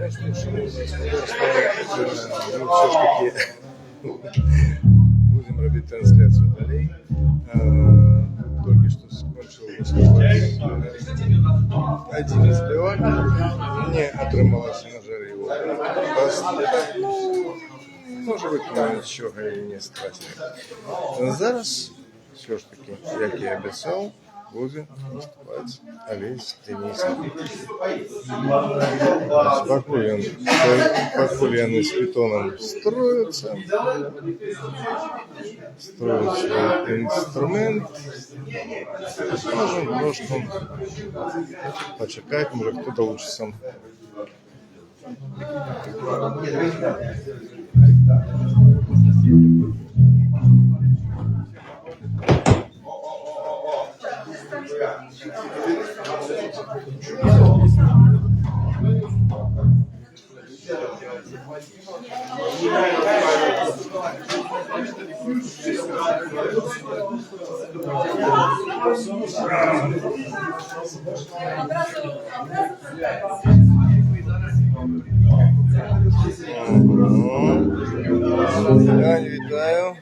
Все ж таки будем робити трансляцію далі. Только что скончил выступать один из співаків. Мне отрималося, на жаль, його послухати. Може бути, нічого і не страшно. Зараз, все ж таки, як я обіцяв, буде выступать Олесь Денисов. Покулен с питоном строится свой инструмент. Можем немножко почекать, может кто-то лучше сам. Вітаю.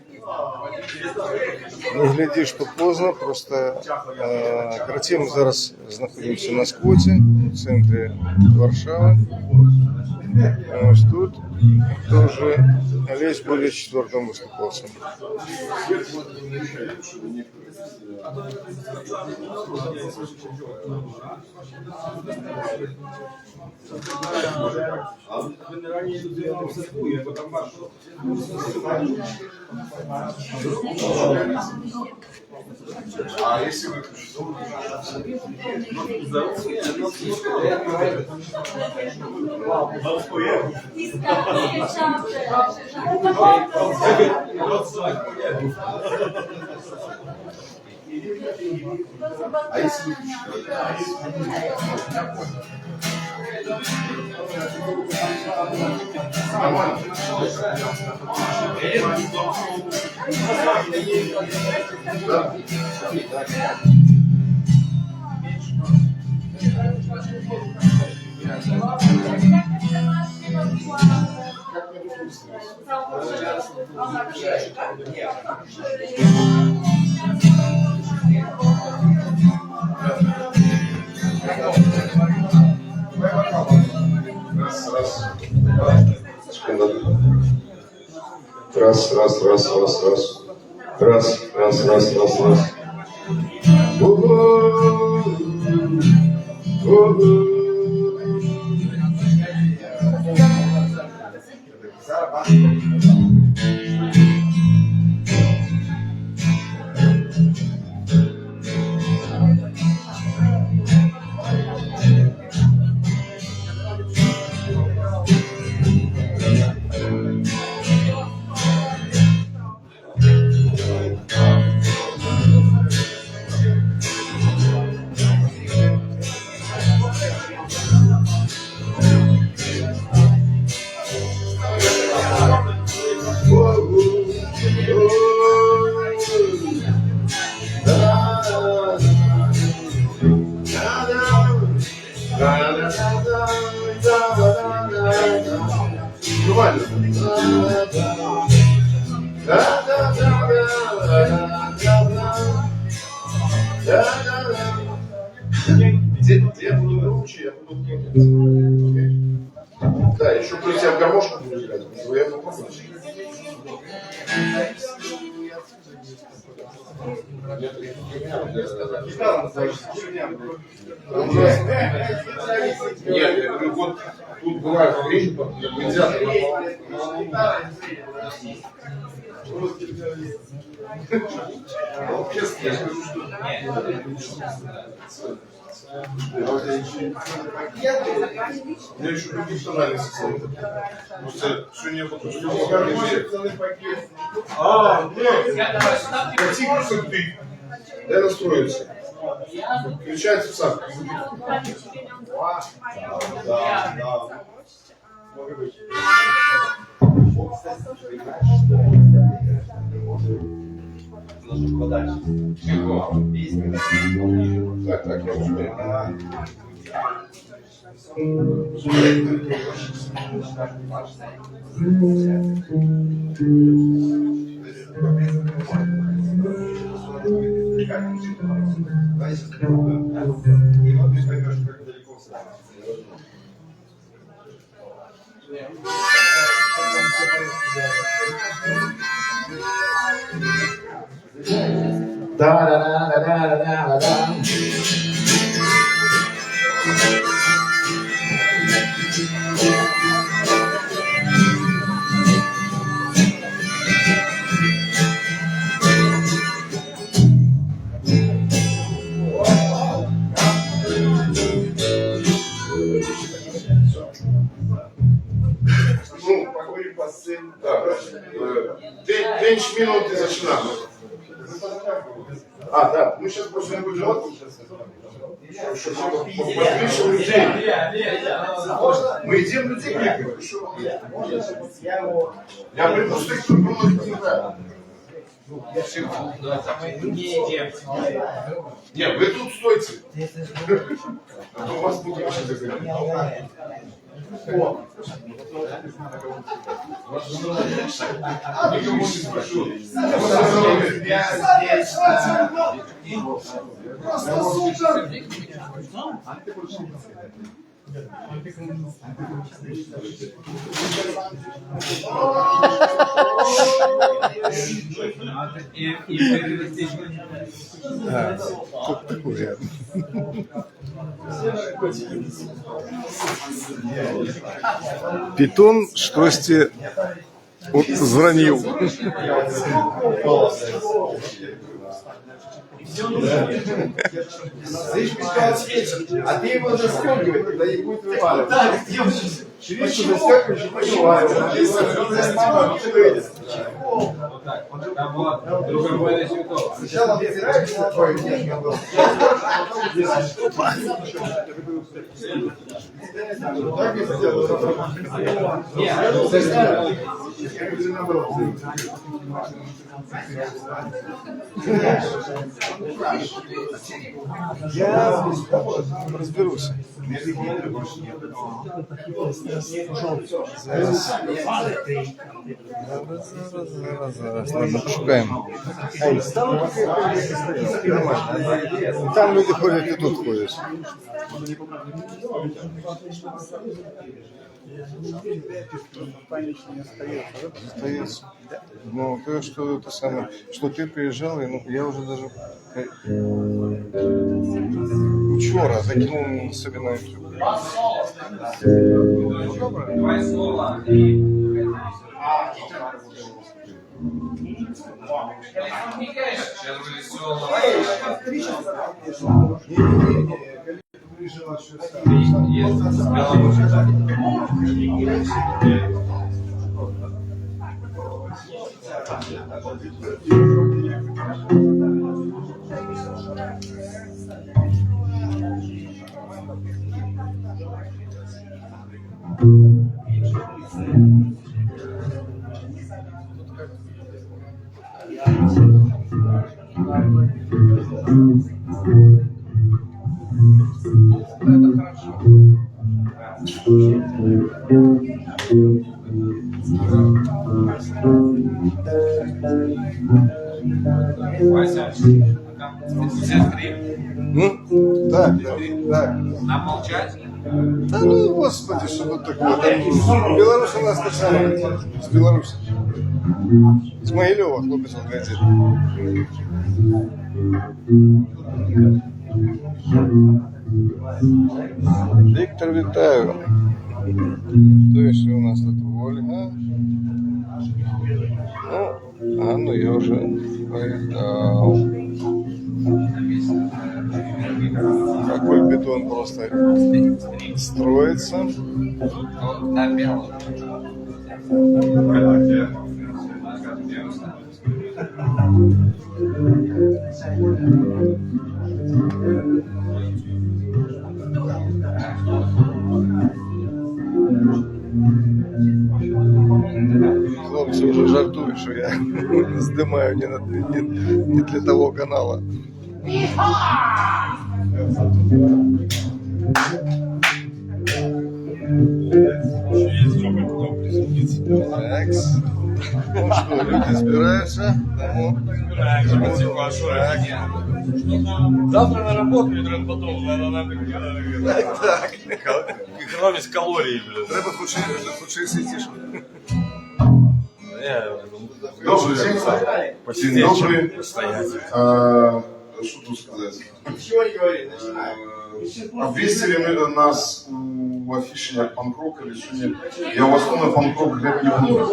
Не гляди, що поздно, просто коротше, ми зараз знаходимося на сквоті в центрі Варшави. Ось тут тоже Олесь будет четвертым выступавшим. А если выключить? А если Раз. Где я буду громче, я буду громче. Да, еще плюс я в гармошку буду играть. Я попробую. Нет, я говорю, вот тут бывает время, нельзя. Я еще других тональных состоит. Просто все не было. Хотите, как ты. Дай настроиться. Включается сам. Да. Так, я уже. Ну, поговорим по сцене. Да. Меньше минуты начинаем. А, да, мы сейчас просто не будем подключим людей. Мы идем людей кликаем. Я приду, что их тут было не знаю. Нет, вы тут стойте. А то у вас будет очень загорело. Никому не спрошу. Просто супер! Как такое? Питон штосьці зраніў. А ты его застегивай, тогда не будет вываливаться. Почему застегиваешь и понимаешь? Сначала вытираешь такой внешний угол. Так и Я розберуся. Зараз. Ладно, пошукаємо. Там люди ходять і тут ходять. Остается. Ну, то, что это самое, что ты приезжал, и, ну, я уже даже вчера закинул себе на YouTube. Два слова. Вася, Ну, так. нам молчать? Да ну, господи, что тут такое? Там Беларусь у нас такая, с Беларуси. С Могилева, хлопец он глядит. Виктор, вітаю. Кто еще у нас тут? Ольга. Ну, Анну я уже повидал. Какой бетон просто строится. На белом. Хлопці вже жартують, що я здимаю не для того канала. Так. Ну что, люди збираються. Тому так. Завтра на работу и прям потом надо Так. экономить калории, блядь. Треба худше сидіш. Добрый день. Добрый. Что тут сказать? Ничего не говори, начинай. Обвесили мы нас у афиши як панк-рок или сегодня. Я в основном панк-рок для пивных.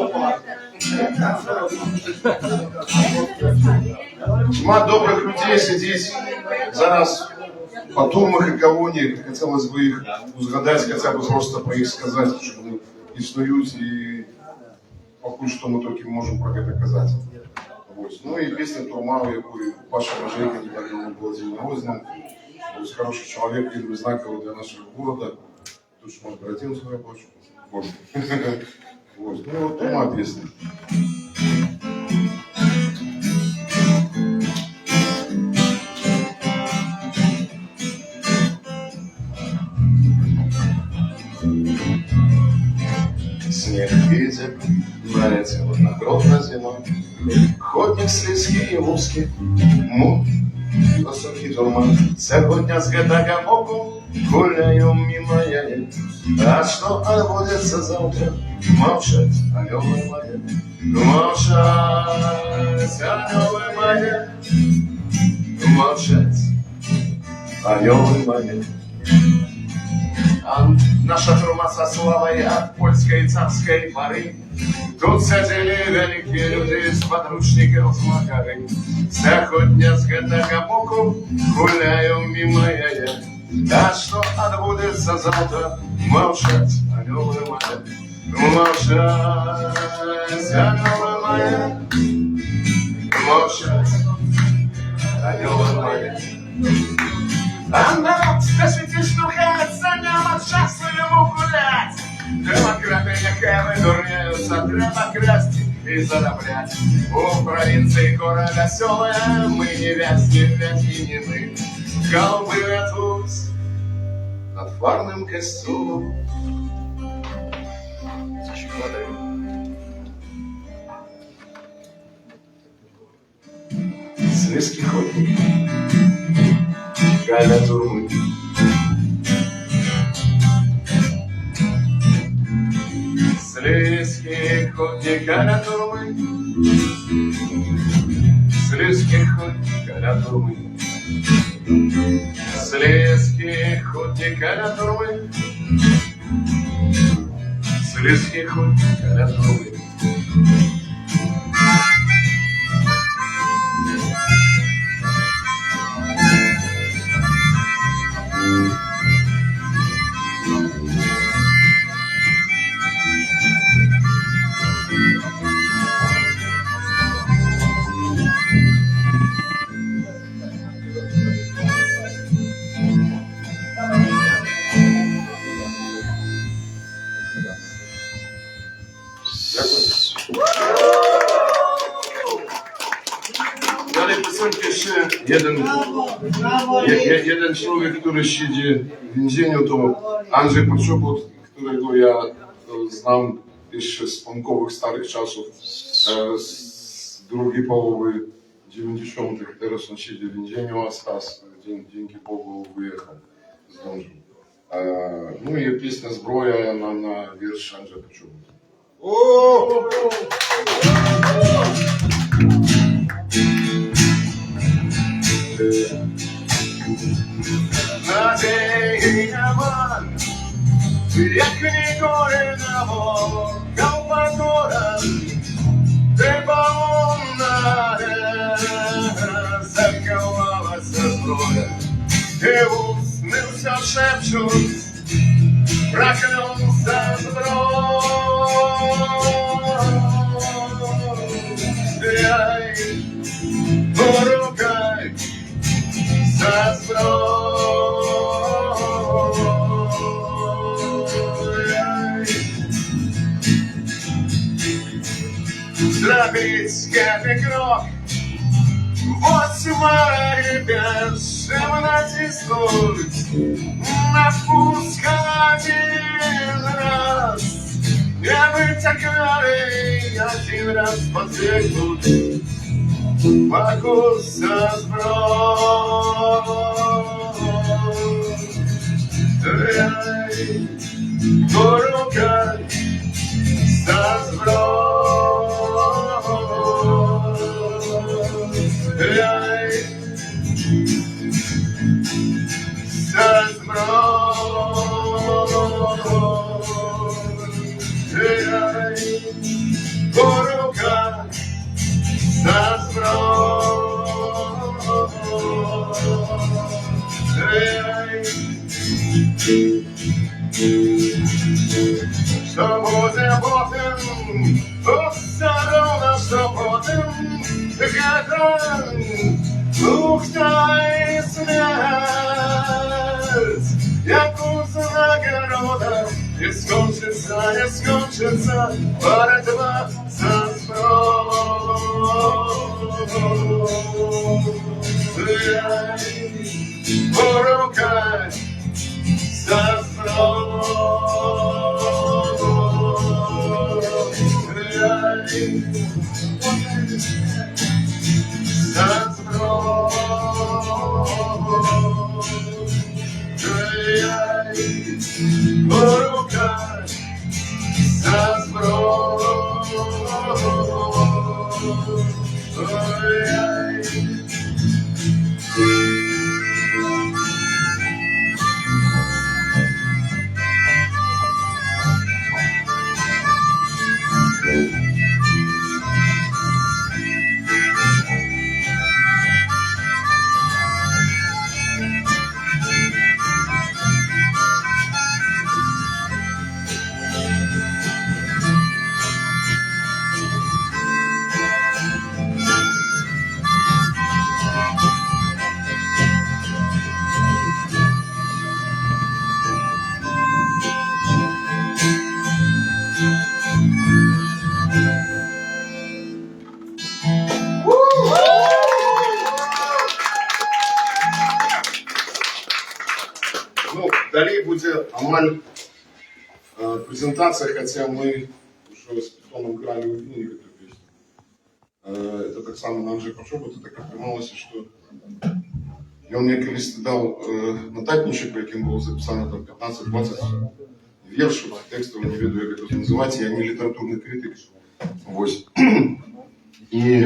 Тьма добрых людей сидеть зараз по турмах и колониях. Хотелось бы их узгадать, хотя бы просто по их сказать, что они існують и поки что мы только можем про это казать. Вот. Ну и песня «Турма», якую Паша Рожейко недавно был день Грозным. То есть хороший человек, первый знаковый для нашего города. Тут же мой братин свою плачу. Вот. Вот. Ну вот «Турма» песня. Снег ветер налетел на грозно зимой. Ходник слизкий и узкий, высокий туман. Сегодня с года боку гуляю мимо я. А что отбудется завтра? Молчать, анёлы мои. Молчать, анёлы мои. Молчать, анёлы мои. Наша турма со славой от польской царской поры. Тут сидели великие люди с подручником с макары. Сегодня с года боку гуляю мимо я. А что отбудется завтра? Молчать, анёлы мои. Молчать, анёлы мои. Молчать, анёлы мои. А народ, скажите, что хается, няма часу ему гулять. Демократы нехай выдурняются, треба красть и зароблять. У провинции города веселая, мы не вязнем, не мы. Голубы рвут над фарным костюмом. Слезки ходник. Галя турмы. Слезки ходник, Галя турмы. Слезки ходник, Галя турмы. Слезки ходник, Галя турмы. Слезки ходник, Галя турмы. Dalej piosenkę jeszcze jeden człowiek, który siedzi w więzieniu, to Andrzej Poczobut, którego ja znam jeszcze z punkowych starych czasów, z drugiej połowy 90. Teraz on siedzi w więzieniu, a Stas dzięki Bogu wyjechał, zdążył. Ну и песня «Зброя» на вірш Анджея Почобута. Надії нема, як ніколи не було, Калпакора, треба вона закололася зброя, і уснився шепчуть, проклявся зброя. Порукай за зброєю. Зробіть п'ятий крок, восьмий першим натиснуть на спуск один раз. окары один раз подвергнут покуса сброд. Эй, рука за сброд. Эй, за сброд. Эй, рука за сброд. Эй, що буде потім, все равно, що потім, яка ухта і смерть, яку нагорода, не скончиться боротьба за зброю. Рука за Ну, далее будет амаль презентация, хотя мы уже с Питоном играли у Винника эту песню. Это так само нам же почему то так отрималося, що ён мне колись дал нотатничек, яким было записано там 15-20 вершів, текстов, не ведаю, як это называть, я не литературный критик. Вот. І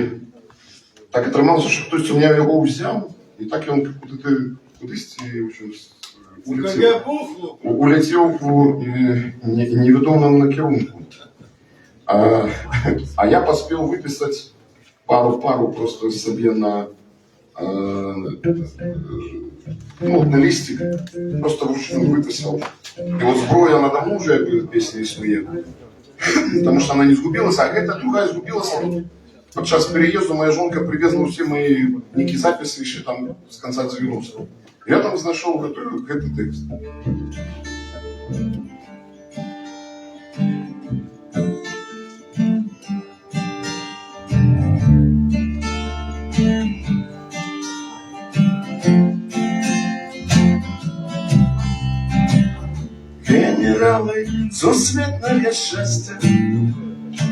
так отрималося, що хтось у мене його взяв, і так він кудись улетел в неведомом накерунку. А я поспел выписать пару просто себе на листик, просто вручную выписал. И вот зброя надо мной уже песня існує, потому что она не сгубилась, а эта другая сгубилась. Вот сейчас переезду моя жонка привезла все мои некие записи еще там с конца 90-х. Я там нашел этот текст. Генералы сусветного счастья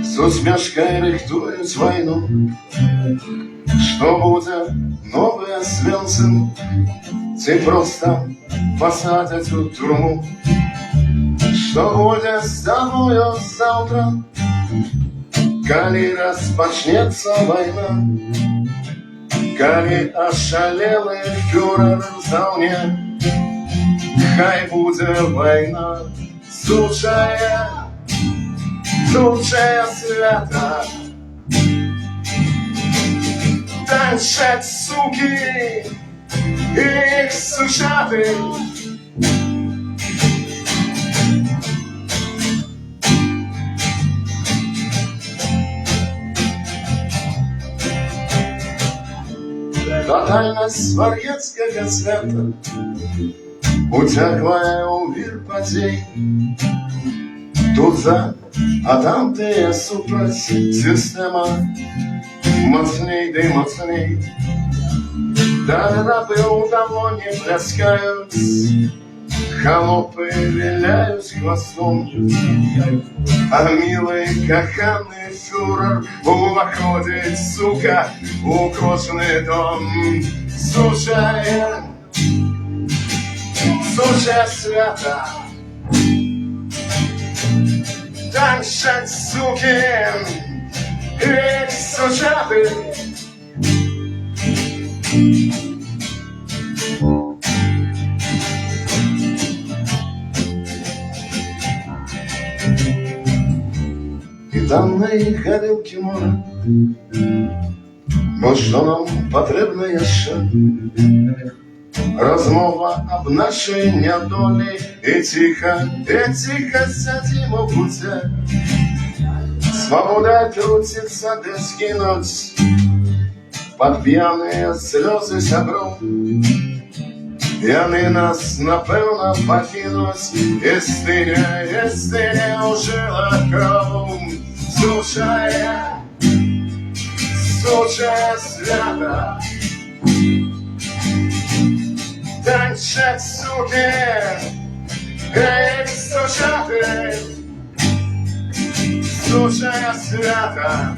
с усмешкой рихтуют войну. Что будет новый Освенцим, ці просто посадять у тюрму. Что будет с тобою завтра, коли распочнется война, коли ошалелый фюрер зауне. Хай будет война, сучая свята. Танчать суки, их сучаты. Тотальность вар'єцького свята утекла у вір подій. Тут за, а там ти супроть система. Мацней, да и мацней. Даже рабы давно не пляскают. холопы виляют хвостом, а милый каханный фюрер уходит, сука, у крошенный дом. Слушай, свята, танцать, суки, эх, сучаты. И данной горілки море, бо що нам потрібно ще? Розмова об нашій недолі, і тихо сядемо в куте. Свобода крутится, да скинуть под пьяные слезы сябров. І вони нас, напевно, покинуть, істиня ужила кров. Сучая свята, танцять, суки, ей, сучати, сучая свята.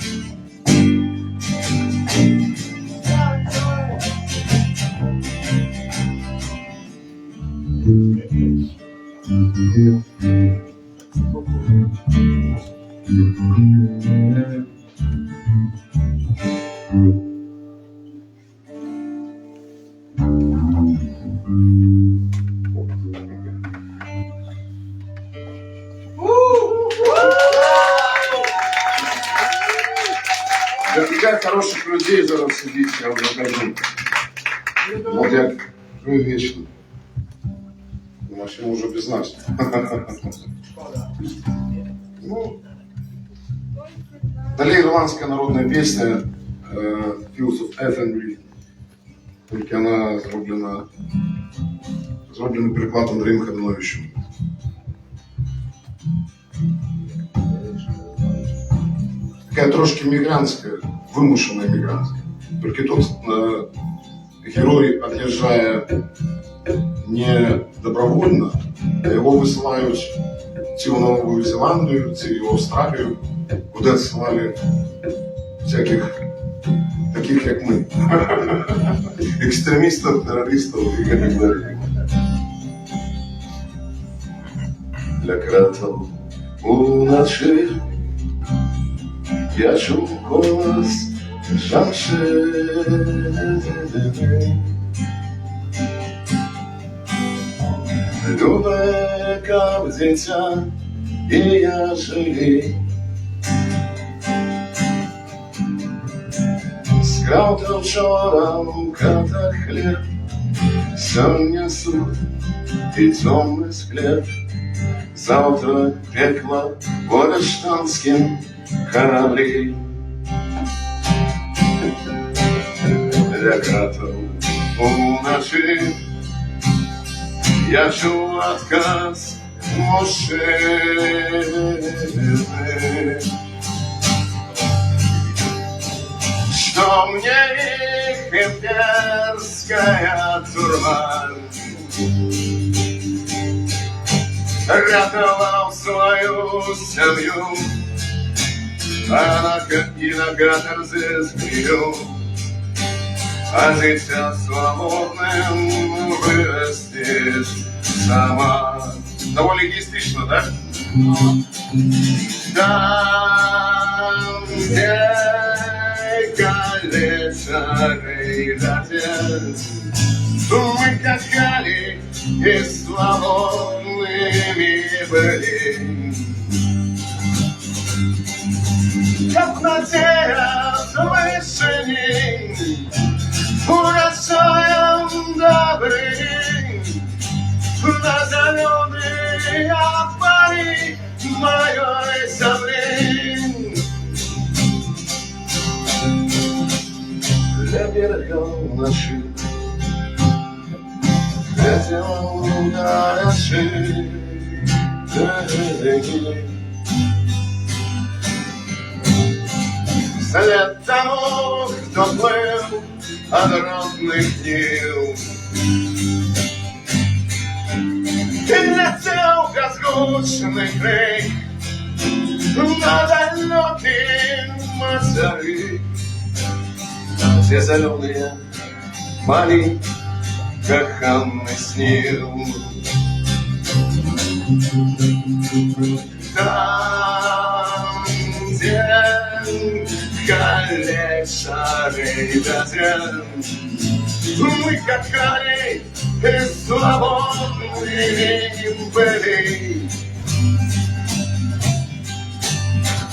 Дофига хороших людей зараз сидить, я вам покажу. Вот я живу вечно. Машина уже без нас. Ну, далее ирландская народная песня Fields of Athenry. Только она зроблена переклад Андреем Ходановичем. Такая трошки мигрантская, вымышленная мигрантская. Только тут герой, отъезжая не добровольно, а его высылают ті в Новую Зеландию, ті в Австралию, куда отсылали всяких таких, как мы, экстремистов, террористов и так далее. Для кратов уночі я чув голос жаншини. Любе, як дитя, і я живий. Скрав то вчора в кратах хліб, сьогодні суд і темний склеп. Завтра пекло в арештанськім кораблі. Для кратов уночі я чув отказ мужчины, что мне их имперская тюрьма. Рятовал свою семью, а и на каторзе змею. А дитя свободным вырастешь сама. Довольно эгоистично, да? Там, где калеча рейдатец, мы качали и свободными были. Как надеясь в вышине, урожаем добрым, на зеленые поля моей земли. Для берегов наших ветер горячий, след тому, кто плыл от родных дней. И скучный крик на далекий материк, где зеленые поля, как Анны снил. Там, где колеса ребятен, мы как Харри и свободные были,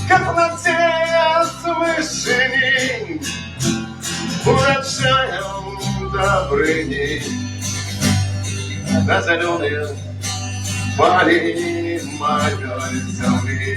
как Надея с вышини, урожаем Добрыни, на зеленые поля моей земли.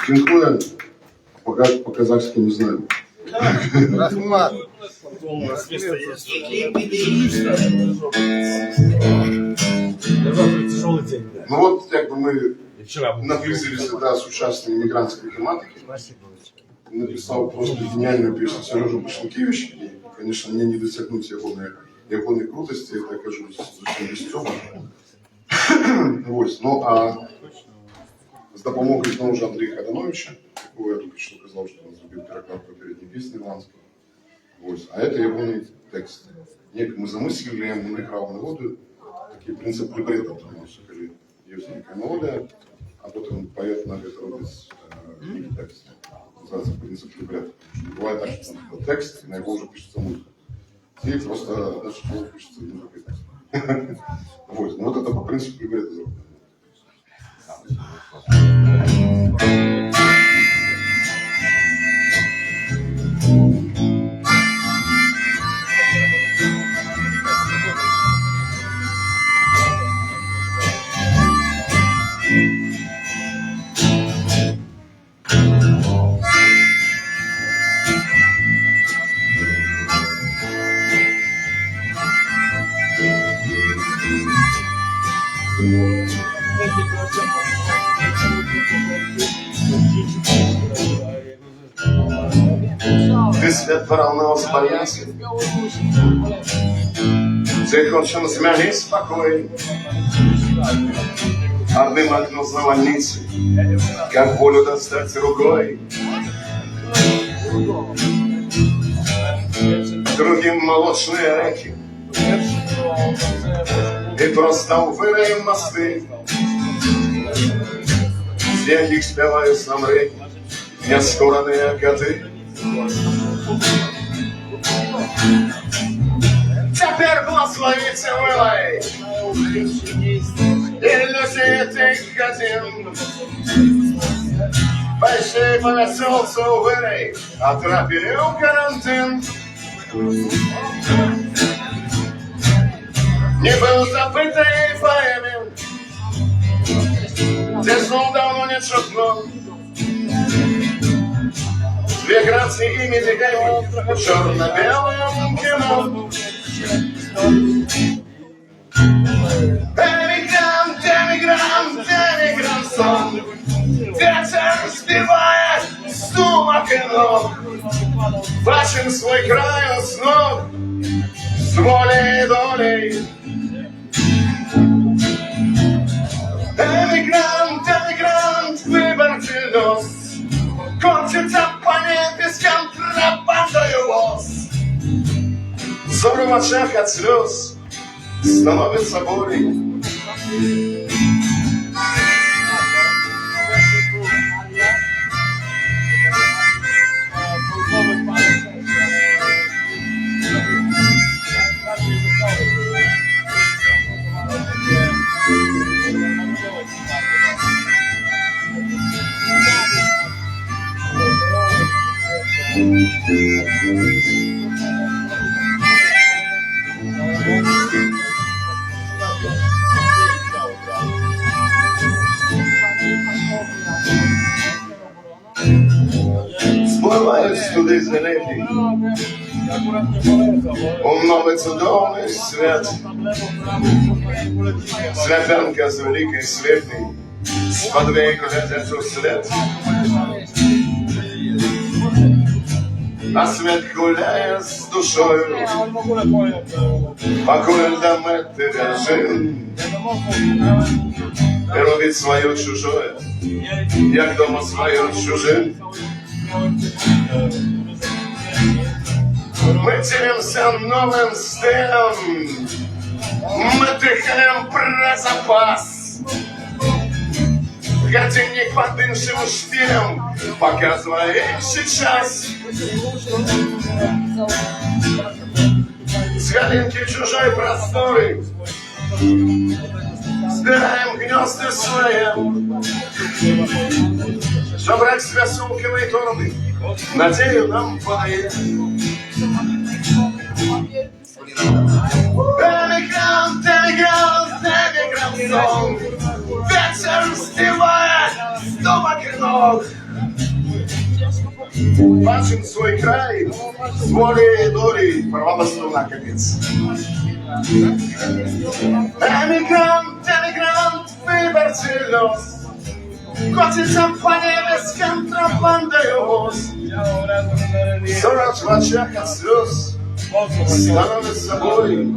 Дякую. По-казахски не знаю. Рахмат. Тяжелый день. Ну вот, как бы мы наблизились до сучасной мигрантской тематики. Написал просто гениальную песню Сережа Башенкевич. И, конечно, мне не досягнуть ягоной крутости, это окажусь зовсім без цього. Ось. Ну, а з допомогою, знову ж, Андрія Хадановича, якого я тільки що казав, що він зробив переклад попередньої пісні ірландської. Ось. А це ягоний текст. Як ми замислили, я ему наиграл мелодию, такий принцип либретто, потому что, коли есть некая мелодия, а потом поет на это робит текст. Называется принцип либретто. Бывает так, что там текст, и на его уже пишется музыка. И просто дальше чего пишется музыка и текст. Вот. Ну вот это по принципу либретто сделано. Ty svět porovnal s Paríží, že хочем změnit spokoj, a vymaknout z навальницы, как волю достать рукой. Другим молочные реки, и просто увыряем мосты, з яких співають самри, нескореные коты. Теперь благословите вылай, иллюзии ты один. Большой повеселся увырай, отрапил карантин. Не был забытой поэме, где сон давно не шепнул. Две грации и медиками, черно-белым кино. Эмигрант, эмигрант, эмигрант сон. Ветер сбивает с ума кино. Ваши Бачим свой край уснув с волей и долей. Эмигрант, выборцы нос, Котится по небескам контрабандою воз. Взору в очах от слез становится болей. Спливають туди зелені, у новий цудовний свят. Святанка з великий світний, з-под веку летять у слід. А свет гуляє з душою, покуль до мети держим. І робить свое чужое, як дома своє чужим. Мы делимся новым стилем, мы дыхаем про запас. Годинник под іншим штилем показывает сейчас. С галинки чужой просторы сбираем гнезда свои. Собрать себя сумковые торбы, надею, нам подает. Эмигрант, эмигрант, эмигрант сон, ветер сбивает с думок и ног. Бачим свой край с волей и долей, порвала струна конец. Эмигрант, эмигрант, выборцы лёс, Котится по небе с контрабандою воз. Сорок в очах от слез становится боль.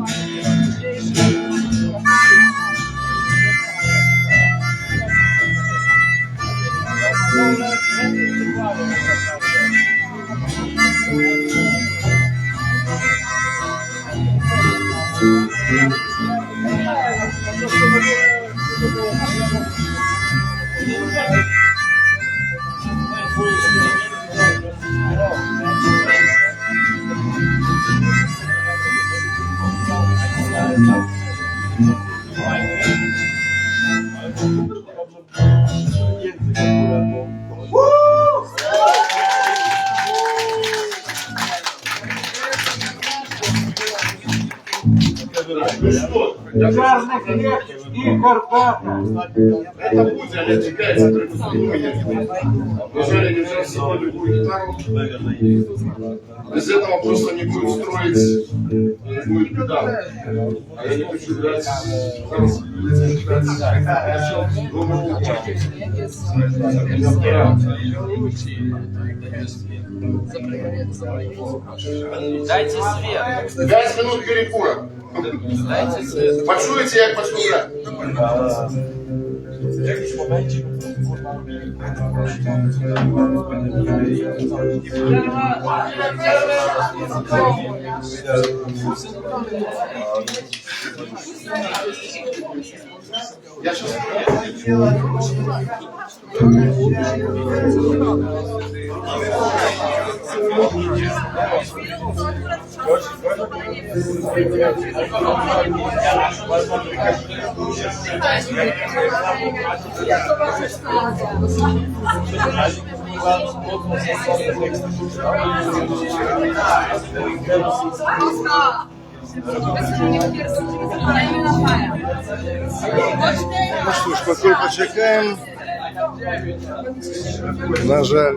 И Карпата. Это будет, они отвлекаются, которые Неужели нельзя собой любую гитару? Без этого просто не будет строить, не будет гитары. А я не хочу играть Дайте свет. 5 минут перекура. Дайте свет. Почуєте, як почну грати? W jakimś momencie Я сейчас... Ну что ж, поки почекаємо. На жаль,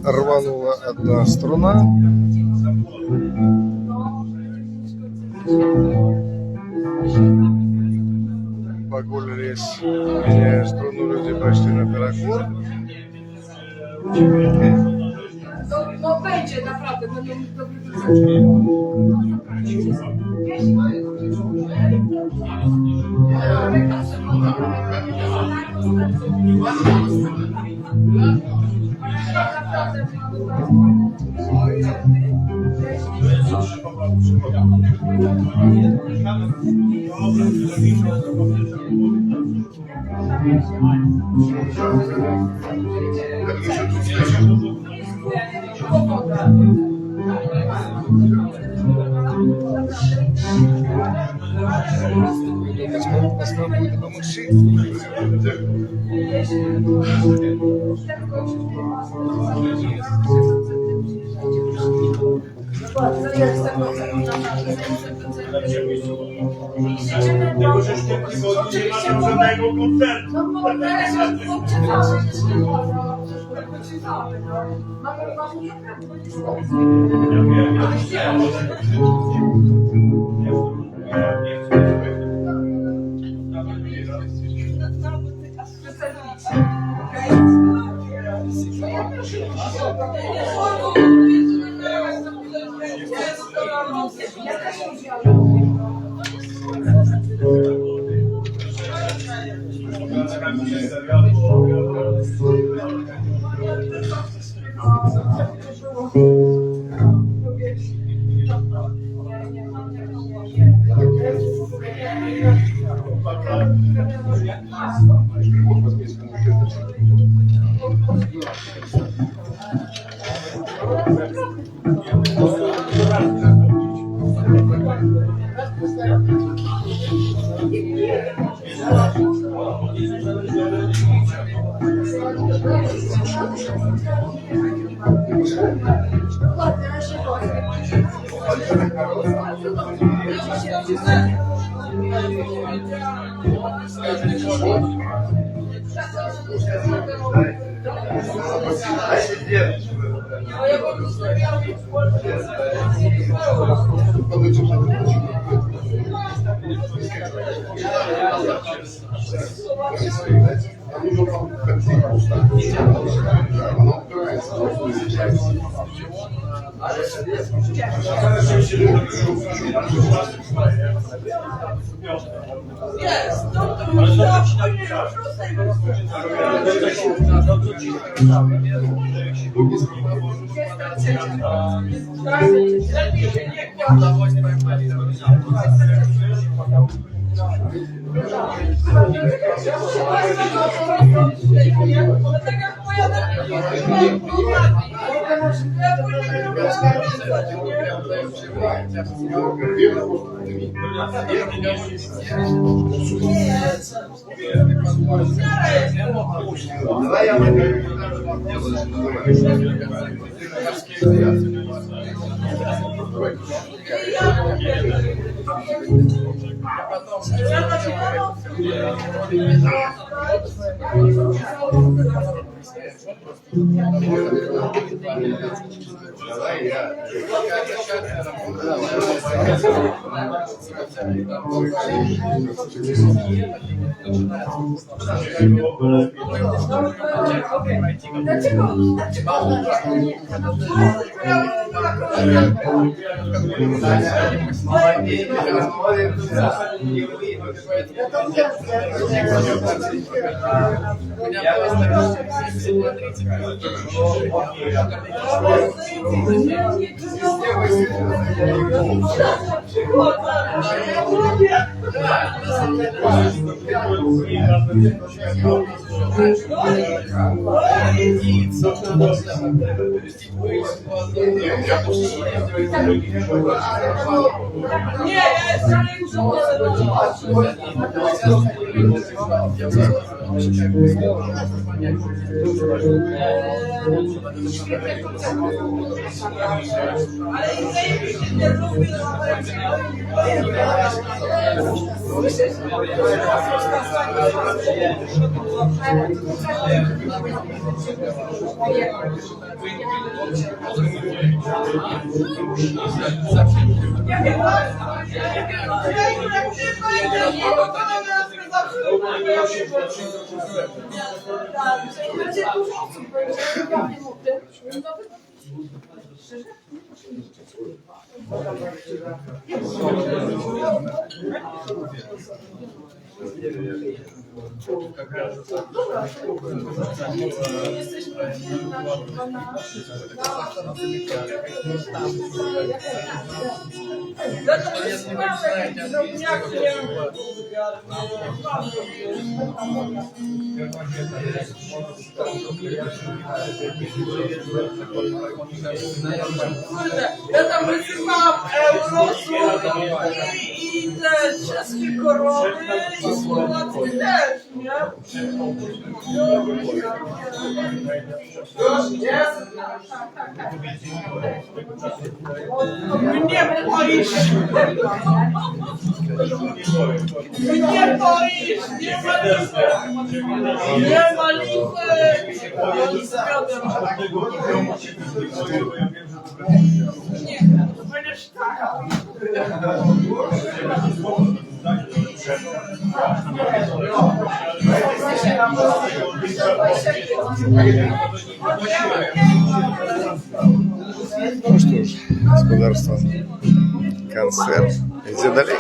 рванула одна струна. Погулялись, меняя струну, люди пошли наперекор. No będzie, naprawdę, będą dobry wyznaczenie. Spróbuję допомогти. Tego, że sztuki nie ma żadnego koncertu. No bo teraz odczytamy, odczytamy, no. Mamy Ja wiem, Jest, to lepiej się nie kłada. Nie, ja jeszcze nie ale zajebiście nie lubię będzie dużo osób, będzie Я там висипав розу і те чеські корови, і словацькі теж, ні? Mnie boisz! Mnie boisz! Nie ma lipy! Nie ma lipy! Nie, to będziesz tak. Ну что ж, господарство, концерт. Иди далее.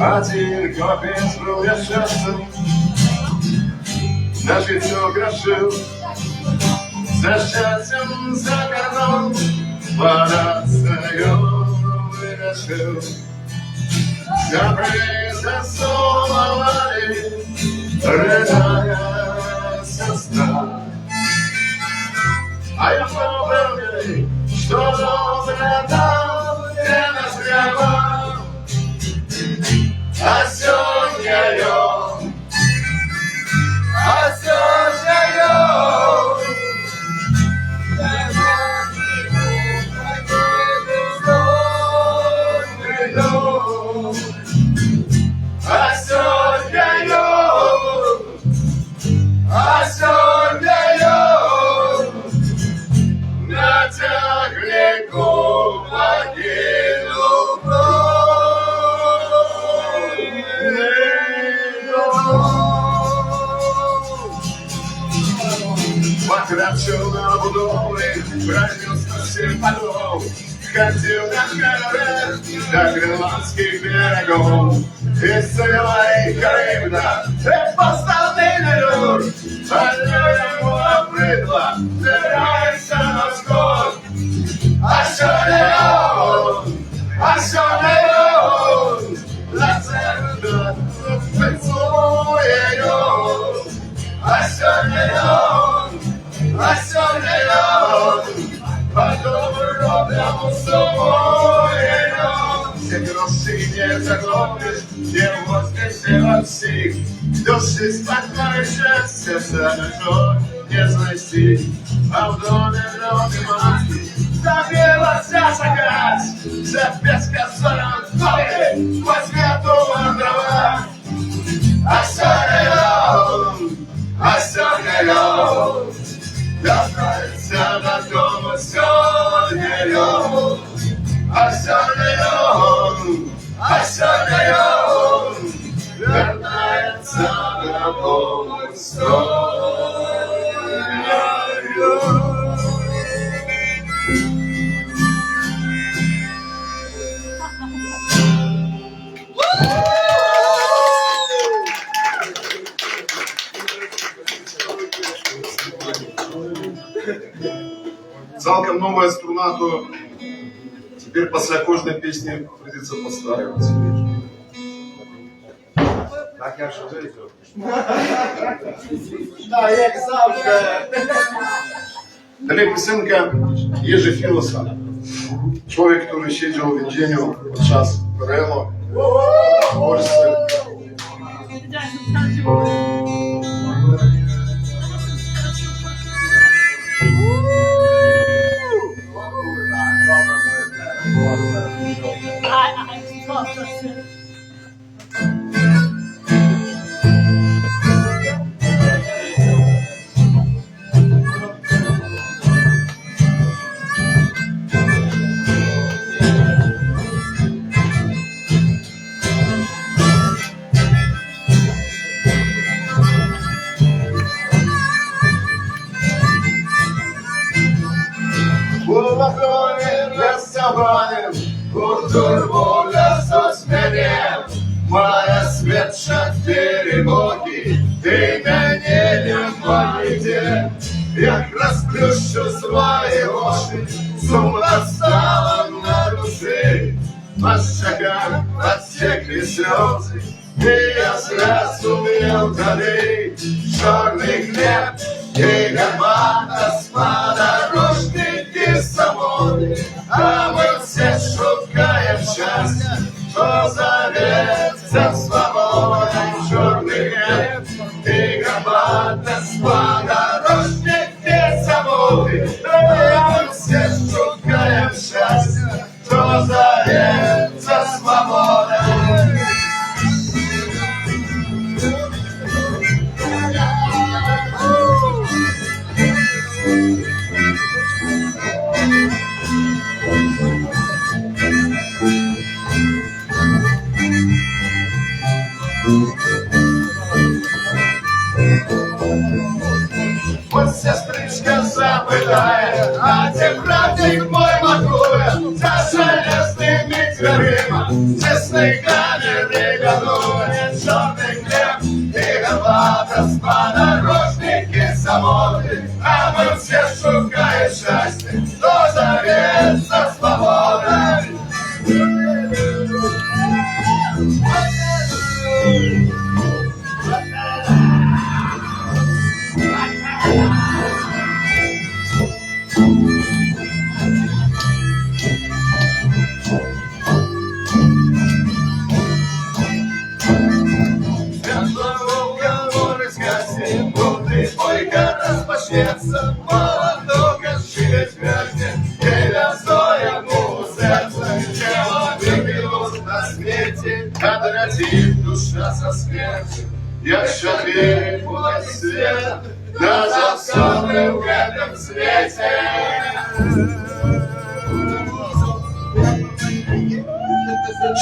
Один копец был я счастлив, на житье грошил, за счастьем, за кордон, подостаем вырашил. Добрые засовывали, рыдая сестра. А я помню, что доброе там, где нас греба. А сегодня я, а сегодня я, а сегодня я, натягли кулаки. Потрачил на будовы, пронес на всех подов, ходил на кораблях до гренландских берегов. И сила и Карибна, и поставленный люр, а людям обрыдла, теряется на скот. А сегодня он, на церковь, поцелуй ее. А сегодня он, по-доброму с тобой. Все гроши не заглотишь, не воскресила всех. Души спокойно счастье, за не знайти. А в доме маски, забилась загать, за бесконечным полем, возьмету дрова. А сегодня он, добрается до дома сегодня он. А сегодня он, вернается до дома сегодня. Цалком новая струна, то теперь после кожной песни придется подстраиваться. Так я що вирішив. Так, як завжди. Далі пісенка Єжи Філоса. Чоловік, який сидів в Віндженію під час ПРЛ. Польщі. барабаним у турбу лясу смирєм. Моя світша перемоги, ти мені не йде. Як розплющу свої очі, сумно стало на душі. По щекам потекли сльози, и я зрозумів вдали. Чорний хліб і гармата, сподорожники самотні, а ми все шукаємо щастя, то зоветься свободою. Чорний хліб і гармата, сподорожники самотні, а ми все шукаємо щастя, то зоветься свободою. Вот сестричка запитає, а де братик мой макує, за железними дверима, чесниками регонує. Чорний хліб і гармата, сподорожники самотні, а ми все шукаємо щастя, то зоветься свобода. Распочнется, молодого жить вместе, и лязо ему сердце, человек живут на свете, отвратит душа со смертью. Я шагаю по свет, да завсёды в этом свете.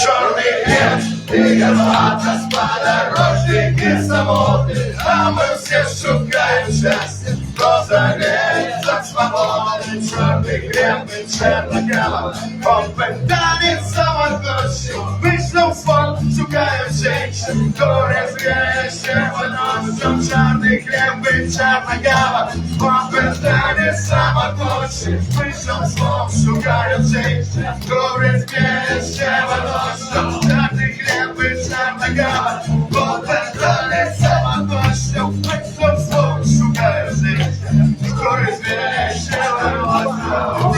Чорний хліб і гармата, сподорожники самотні, а ми все шукаємо щастя, то зоветься свободи. Чорний хліб і чорна кава, попитанець самотнощі, вийшов сон, шукаємо женщин, то розграє ще виносом. Чорний хліб і чорна кава, попитанець самотнощі, вийшов сон, шукаємо женщин, то розграє ще виносом. Чорний хліб і чорна кава, попитанець самотнощі, вийшов сон, шукаємо женщин, то розграє ще виносом.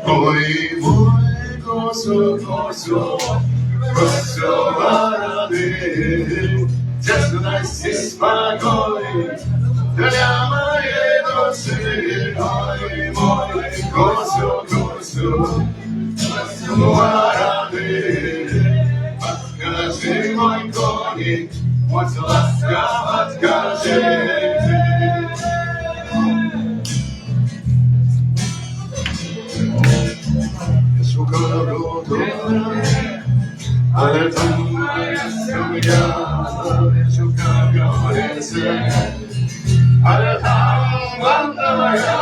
Ой, мой косо, косо, косо вороны, дерзновность и спокой для моей души. Ой, мой косо, косо, косо вороны, подскажи, мой коник, будь ласкав, откажи. Шукаю роду, але там моя сім'я, шукаю горіце, але там банда моя,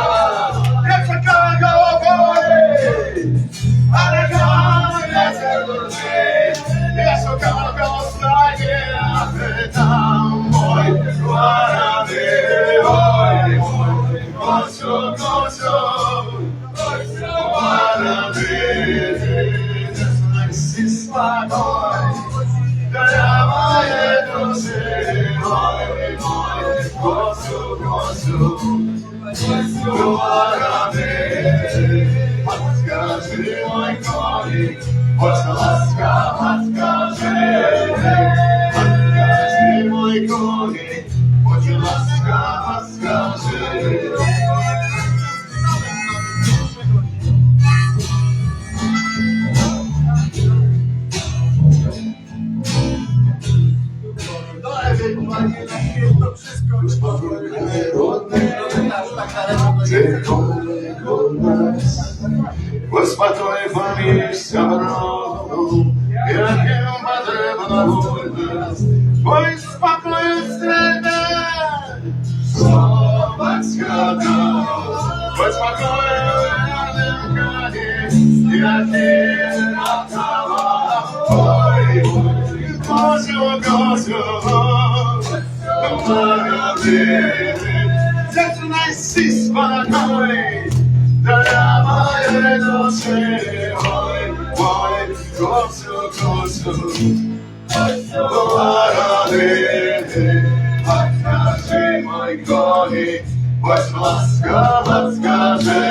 я шукаю горі, але там я сердурний, я шукаю останнє, але там мой ворони. Ой, мой косо, косо, для моей души. Ой, мой косу, косу, Подскажи, мой коник, будь ласкав, подскажи. Подскажи, мой коник, будь ласкав, подскажи. Господи, помилуйся, народу, яким потрібна вольність, ой, спокою стрельне, слово батька, будь спокою, верним коні, яким отдава, ой, Козю, Козю, молодий, зачинайся спокою, для моей души, ой, ой, Козю, Козю, молодый, подскажи, мой коник, будь ласкав, подскажи.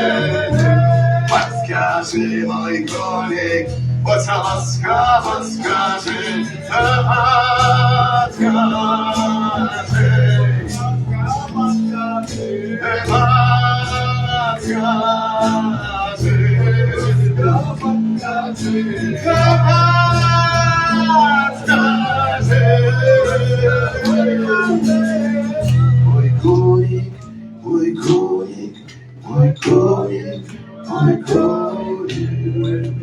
Подскажи, мой коник, будь ласкав, подскажи. Мой коник, мой коник, мой коник, мой коник.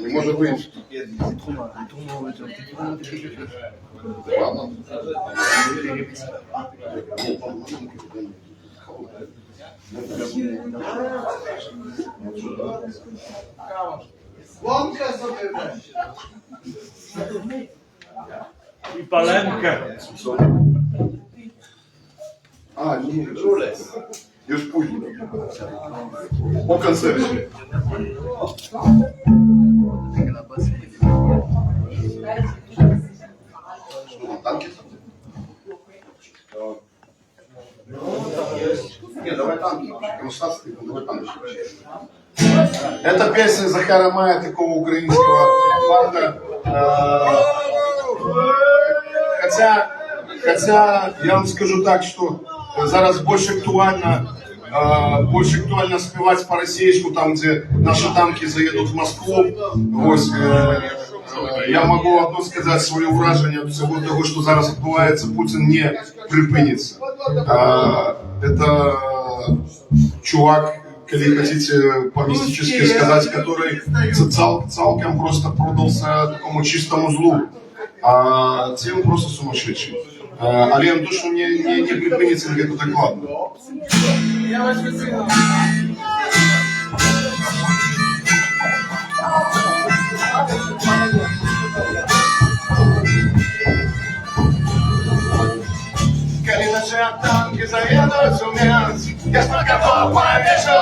Не может быть. Ладно. I palemkę. А, ні, już później. Po koncercie. Танки? Не, давай танки. Демонстрации, давай танки. Это песня Захара Мая, такого украинского парня. Хотя я вам скажу так, что зараз больше актуально спевать по-российски, там, где наши танки заедут в Москву. Ось, я могу одно сказать, своє враження від всього того, що зараз відбувається, Путін не припиниться. Это чувак, коли хотите по-мистически сказать, который цалком просто продался такому чистому злу. А тем просто сумасшедший. Але я точно не припинится где-то так ладно. Коли наши танки заедут в Минск, я спокойно повешу.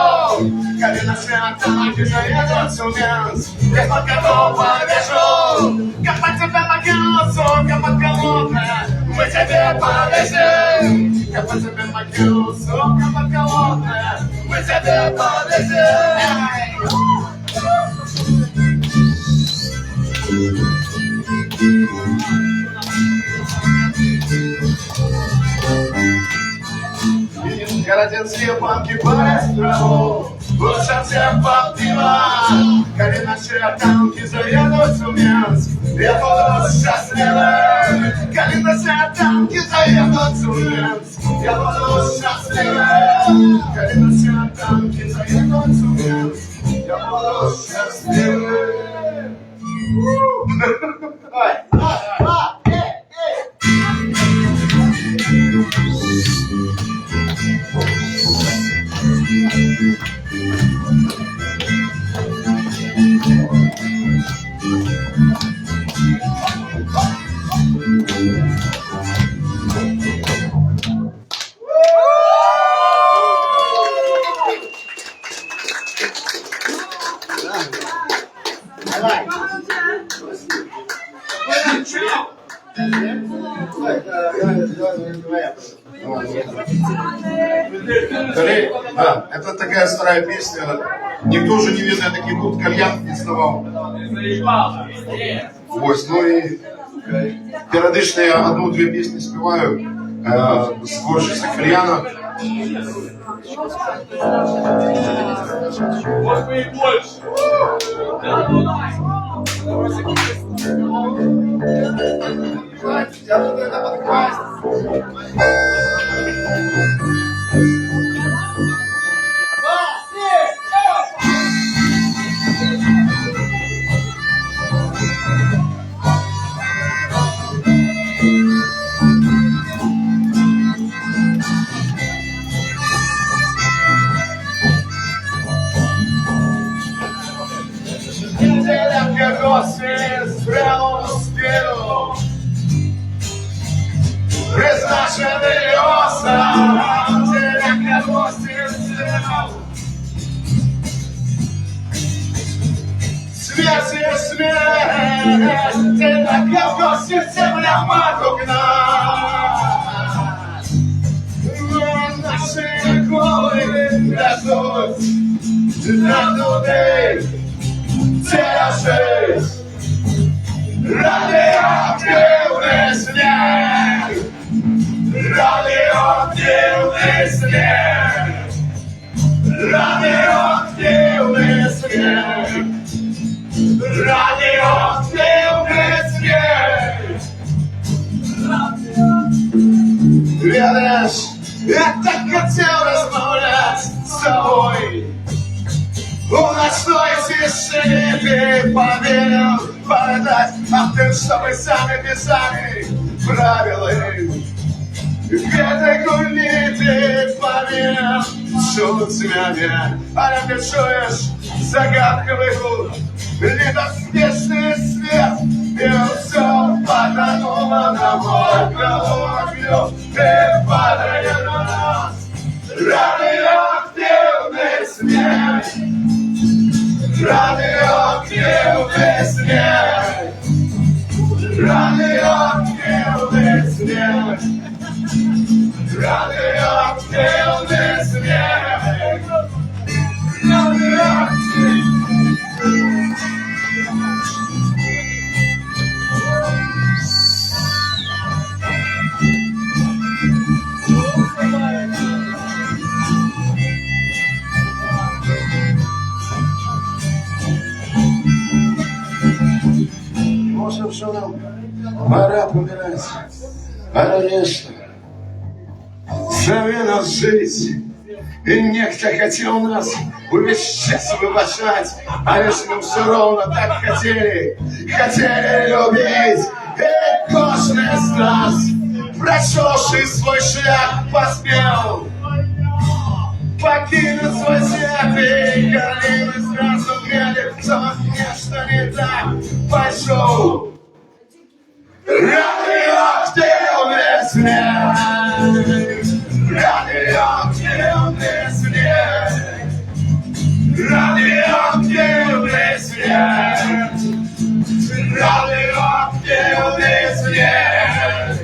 Коли наши танки заедут в Минск, я спокойно повешу. Как по тебе могилцу, как под колонны, мы тебе повесим. Как по тебе могилцу, как под колонны, мы тебе повесим. Городецкие банки по острову лучше всех попила. Коли наши танки заедут в Минск, я буду счастливым. Коли наши танки заедут в Минск, я буду счастливым. Коли наши танки заедут в Минск, я буду счастливым. Да, это такая старая песня. Никто уже не видно, таких тут кальян не сдавал. Ось, ну і періодично я одну-дві пісні співаю з творчості кальяна. Вот бы и больше. Неделя в гости с прямым спину. Призначений осам, неделя в гости с прямым. Смерть и смерть, неделя в гости земля матугна. Но наши головы растут на людей. Тяжесть, радиоактивный снег, радиоактивный снег, радиоактивный снег, радиоактивный снег. Видишь, я так хотел размовлять с тобой. У ночной тишине ты поверил подать, а ты, чтобы сами писали правила. В этой гули ты поверил, что тебя нет, а напишешь загадковый гул, летосвечный свет, и все потонуло на мой голову, ты падаешь на нас, радиоактивный смех. Радиоактивный снег, радиоактивный снег, радиоактивный снег, радиоактивный. Может, что нам пора помирать, а конечно, зови нас жить. И некто хотел нас увещать, выбачать, а лишь мы все ровно так хотели любить. И кожный из нас, прочёший свой шлях, посмел покинуть свой свет, и Карлины сразу грели, что нечто не так пошел. Радиоактивный снег, радиоактивный снег, радиоактивный снег, радиоактивный снег.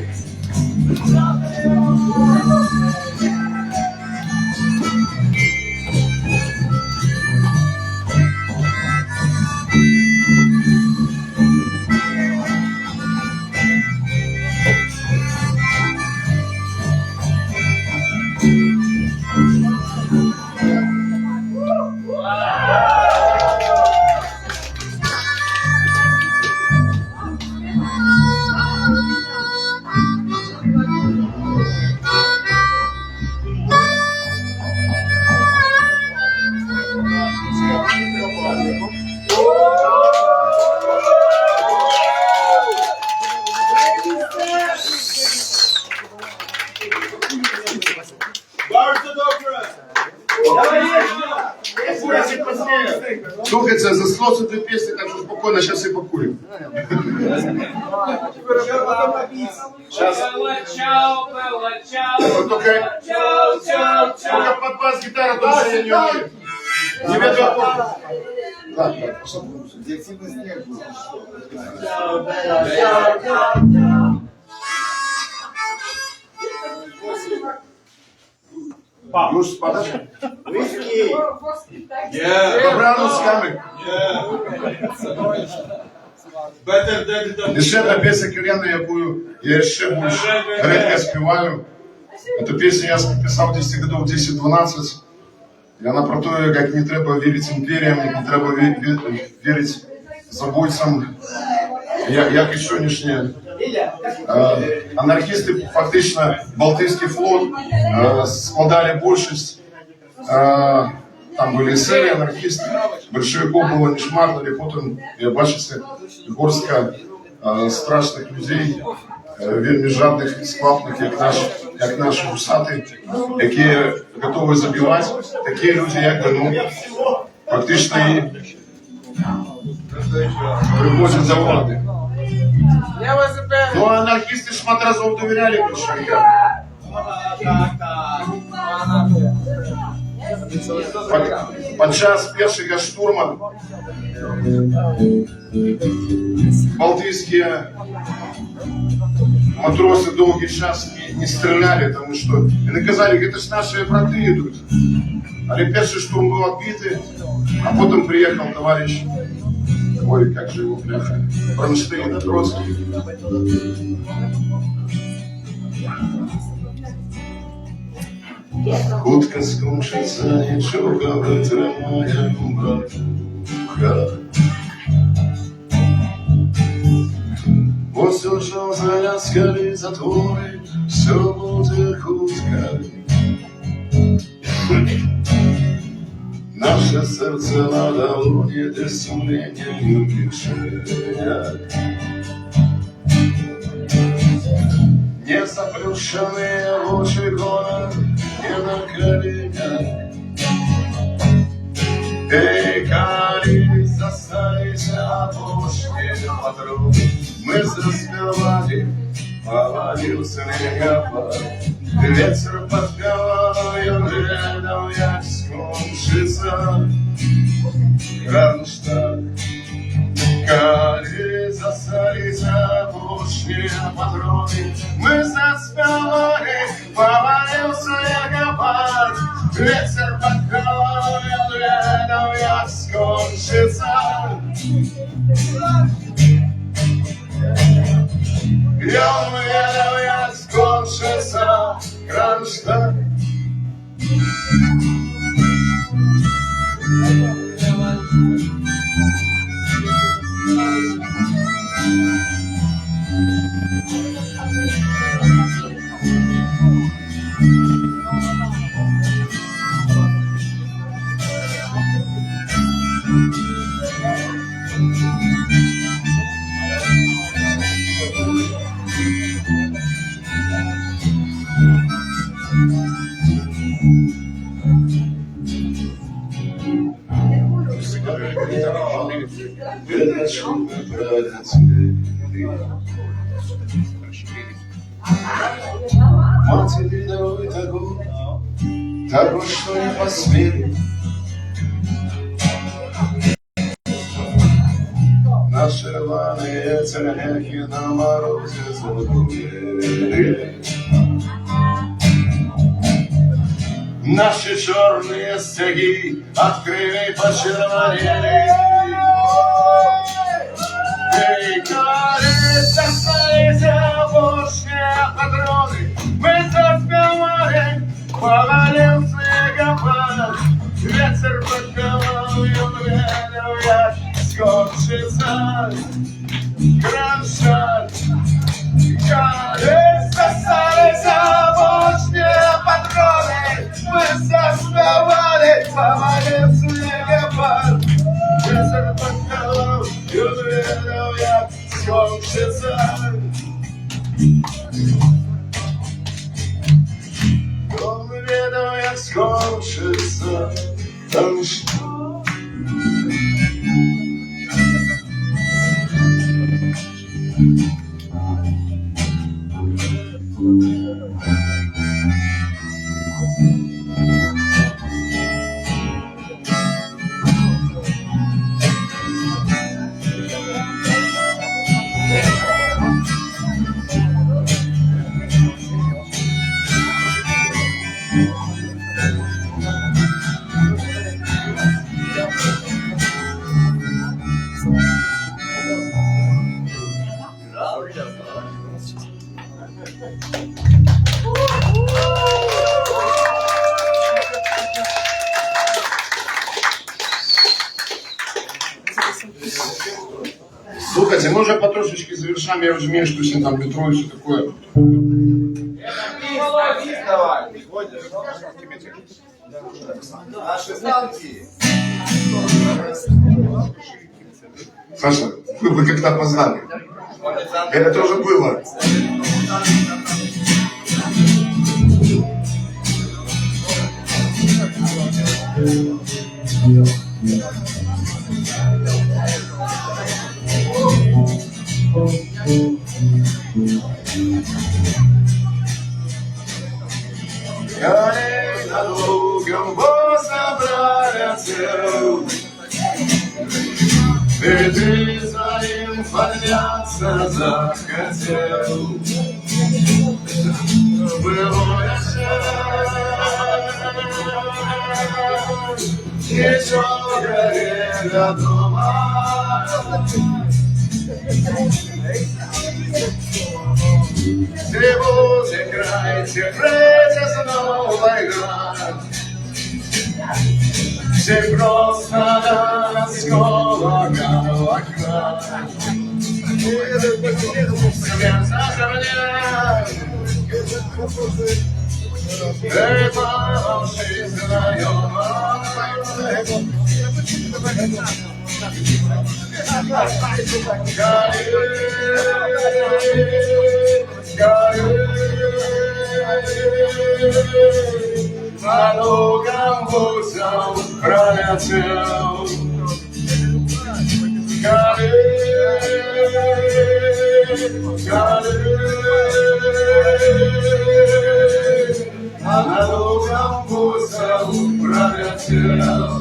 Слухайте, заслался этой песни, так что спокойно, сейчас и покурим. Сейчас. Вот только под бас-гитара тоже я не умею. Не веду аккорд. Так, посмотрим. Здесь сильный снег был. Już spadasz? Whisky! Dobranoc, Kamyk. Better than the... Еще одна песня Кирена, я еще больше редко спеваю. Эту песню я писал в 10 годов, 10-12. И она про то, как не треба вірити імперіям, не треба вірити забойцям, як і сьогоднішні анархісти, фактично, Балтійський флот складали більшість. Там були эсеры, анархисты, большевиков было не шмарно, и потом, я бачите, горстка страшных людей, вельми жадных, сквапных, як наши усаты, які готовы забивать, такие люди, як бы, ну, фактично и привозят за влади. Ну, а анархисты шмат разов доверяли большевикам. Подчас першого штурма балтийские матросы долгий час не стреляли, потому что и наказали, это ж наши браты идут. Але перший штурм был отбитый, а потом приехал товарищ, ой, как же его бляха, Бронштейн, Троцкий. Хутка скончиться, нічого витримає братуха. Ось уже заляскали затвори, все буде хутка. Наше серце на долоні, де сумління і кишеня. Не заплющенные очи гора, не на коленях. Эй, кали, застались опушки патрон. Мы заспевали, повалился снегопад. Ветер подпевал, и он рядом, як скончится Кронштадт. Кали застались опушки патроны. Мы заспевали, повалился снегопад. Ветер подпевал, и он рядом, як скончится. Я уверен, як скончится Кронштадт. Матери давай того, что не посмели. Наши рваные царяхи на морозе задубели. Наши черные стяги открыли, почервонели. Эй, коли достались опушные патроны, мы заспевали, повалил снегопад. Ветер подковал, и он верил, як скончится Кронштадт. Коли достались опушные патроны, мы заспевали, повалил снегопад. Ветер подковал, и он верил, як скончится. Он ведал, як скончится Кронштадт. Слухайте, мы уже потрошечки завершаем, я уже имею, что сегодня там метро и все такое. Саша, вы как-то опоздали. Это тоже было. Горей над лугом собрался, ты своим подняться захотел. Было еще горело дома. Тревожный край, терпеть снова игра. Все просто городского окна. Свет зажарняет, это жизнь знакома. Над лугом гусем пролетел. Над лугом гусем пролетел.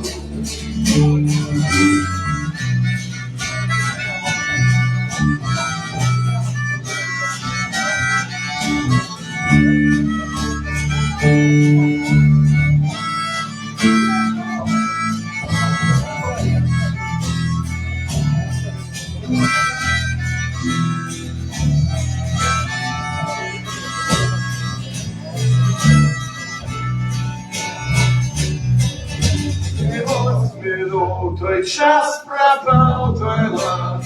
Твой час пропал, твой лад.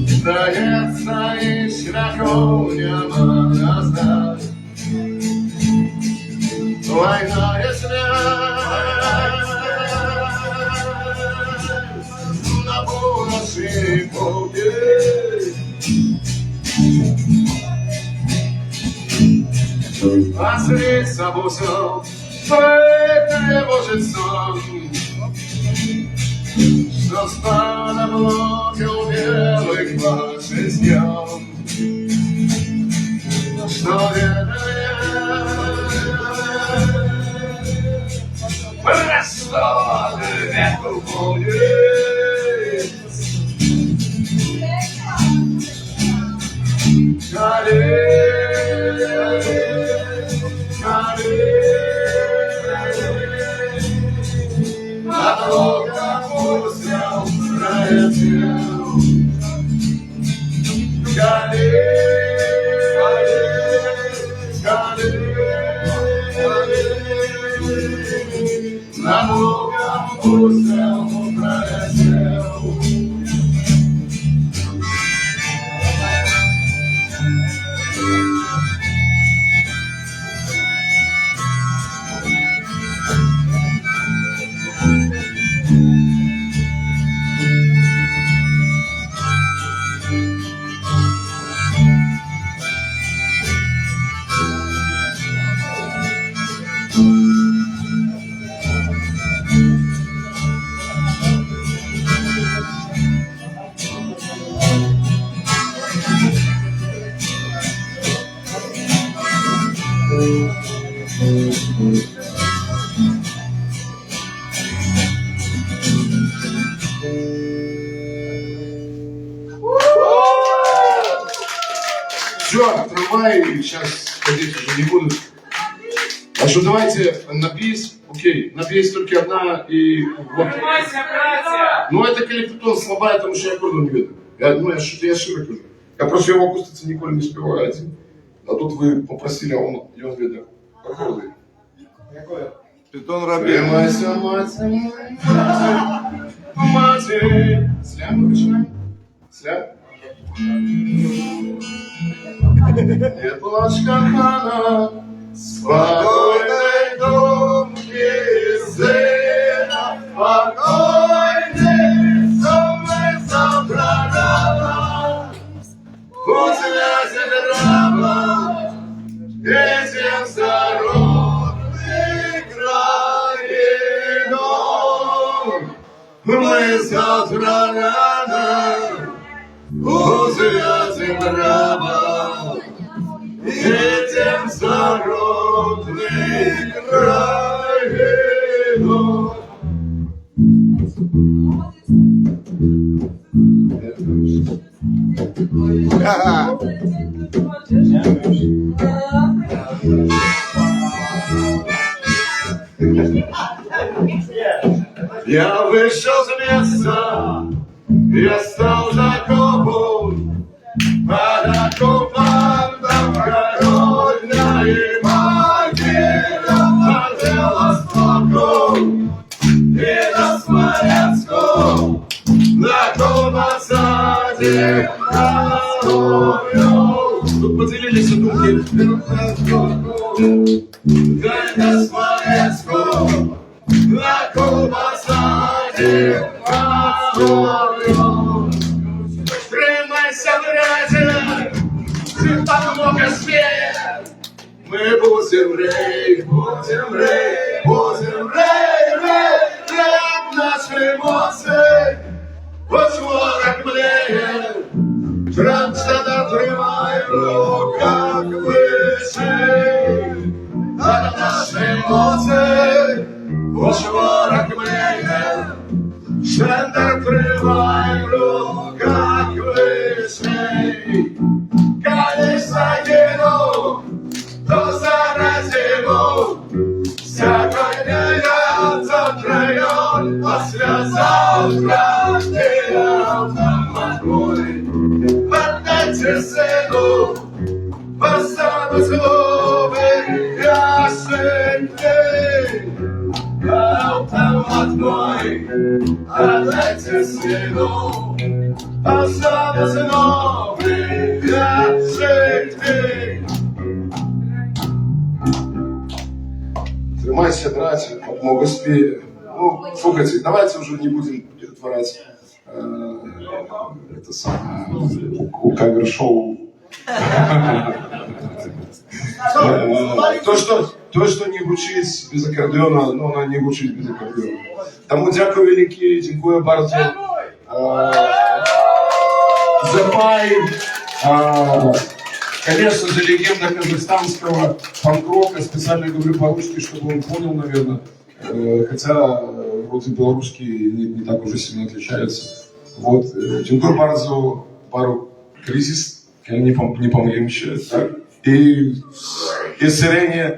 Сдается и широков нема назад. Война и смерть на полночи полдень. Острится бусел, тревожит сон. Что стало блоком белых ваших днем. Что прошло веку будет. Над лугом гусем пролетел. Над лугом гусем пролетел. Все, трамвай сейчас ходить уже не будут. А что, давайте на бис, окей, на бис только одна и... Ну это коллектон слабая, потому что я аккорду не видно. Я широкий уже. Я просто его акустицы николи не спеваю один. А тут вы попросили, а он видно аккорды. Питон Рабин. сыночка Хана, спокойной думки сына, спокойной сонной завтра рано, пусть рано, этим здоровым краином. Мы завтра рано узрятим раба, этим зародный краином. Ага. Я вышел с места, я стал Жакобом, под оккупантом корольной могилы от Белостоку и до Смоленску, на Кубасаде тут поделились думки, до Смоленску, на Кубасаде Тримайся, братья, ты помога свет. Мы будем рей, будем рей, будем рей, рей, рей наши эмоции. Почворок млеет, Кронштадт тримай в руках выше. Это наши эмоции. Почворок млеет, Шендер тримай в руках вишней. Конечно, еду, то заразиму, всякой неяцем район, послезавтра автомат мой. Отдайте сыну, останусь глупый, ясный. Автомат мой, отдайте сыну, останусь новый, ясный. Тримайся, братья, как много успею. Ну, слушайте, давайте уже не будем перетворять это самое кавер-шоу. То, что не гучить без аккордеона, ну, она не гучить без аккордеона. Тому дякую велике, дякую bardzo за пай. Конечно же, легенда казахстанского панк-рока. Специально говорю по-русски, чтобы он понял, наверное. Хотя вроде белорусский не так уже сильно отличается. Вот. Дякую bardzo пару кризис, не помилим ще, так? І сирені,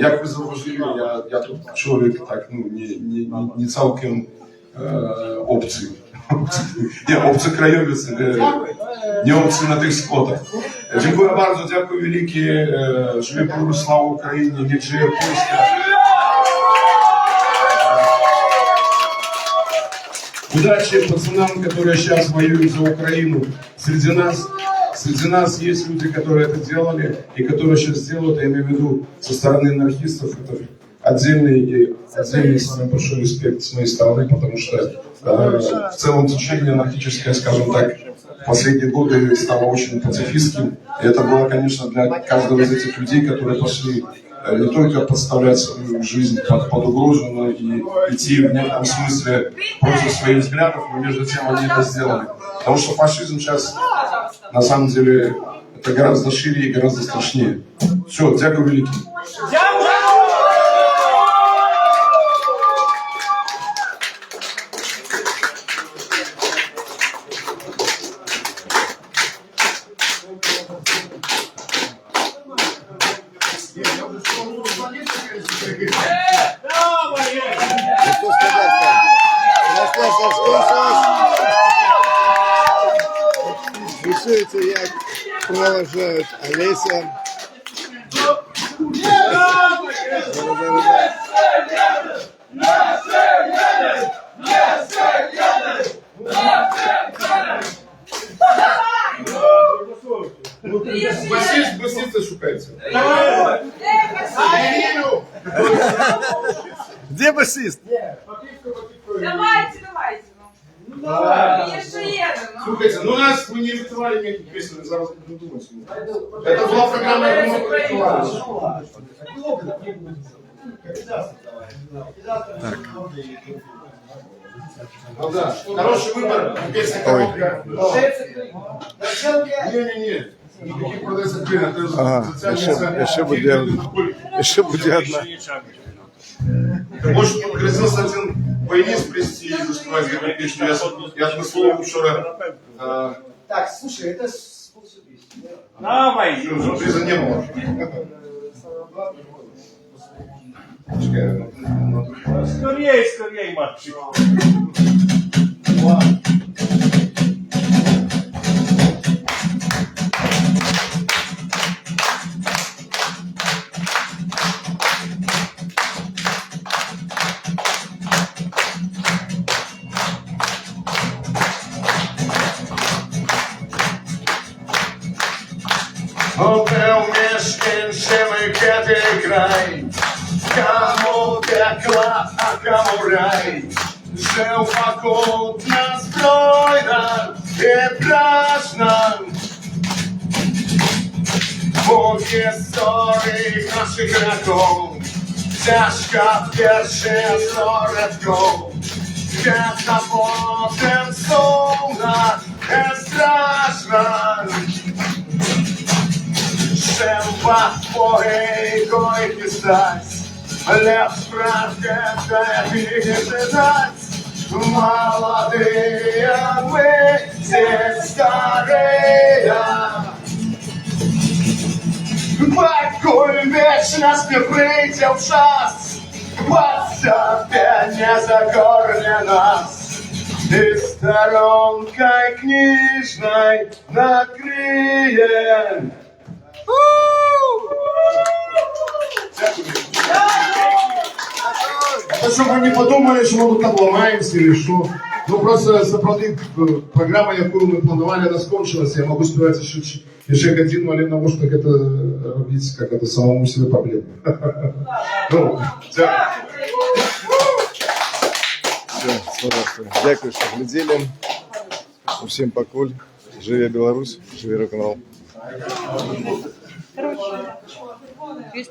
як ви зауважили, я тут чоловік так, ну, не цілком опцій. Nie, obcokrajowiec, nie obcy na tych spotach. Dziękuję bardzo, dziękuję wielkie. Żyje Polska, sława Ukrainie, niech żyje Polska. Удачи пацанам, которые сейчас воюют за Украину. Среди нас есть люди, которые это делали и которые сейчас делают, я имею в виду со стороны анархистов. Это отдельный самый большой респект с моей стороны, потому что в целом течение анархическое, скажем так, в последние годы стало очень пацифистским. И это было, конечно, для каждого из этих людей, которые пошли не только подставлять свою жизнь под угрозу, но и идти в некотором смысле против своих взглядов, но между тем они это сделали. Потому что фашизм сейчас, на самом деле, это гораздо шире и гораздо страшнее. Все, дякую великий. Что сказать-то? Настасья, Рисуется, як провожают Олеся. Басиста шукай. басист. Давайте. Ну, є ще один. Ну. Слухайте, ну нас мы не рихтовали никаких песен, зараз буду думать. Это была программа, я думаю, рихтовали. Ну да, хороший выбор, песня коробка. Не-не-не, никаких продается клина, это Ага, еще будет одна. Может, грозился один баянист прийти и заспевать эту песню. Я отмысловал вчера. Так, слушай, это спонсор песни. Давай. Сюрприза не было. Скорей, мальчик. Убил мешкиншимый хатый край. Кому пекло, а кому рай. Жил покутно, стройно и праздно. Муки ссоры наших раков. Тяжко першие сороков. Где-то потом сумно и страшно. Trzeba twojego nie stać, lecz prawdę lepiej czytać. Молодые мы, все старые. Покуль вечность не прийде в час, подставьте не закорли нас. И сторонкой книжной накрыем. А щоб ви не подумали, що ми тут обламаємося или що. Ну просто справді програма, яку ми планували, вона скончилася. Я можу співати ще годину, але не можу так это робити, як это самому себе проблему. Ну, дякую. Все, спасибо. Дякую, що глядели. Усім покуль. Живе Беларусь, живе рок-н-ролл.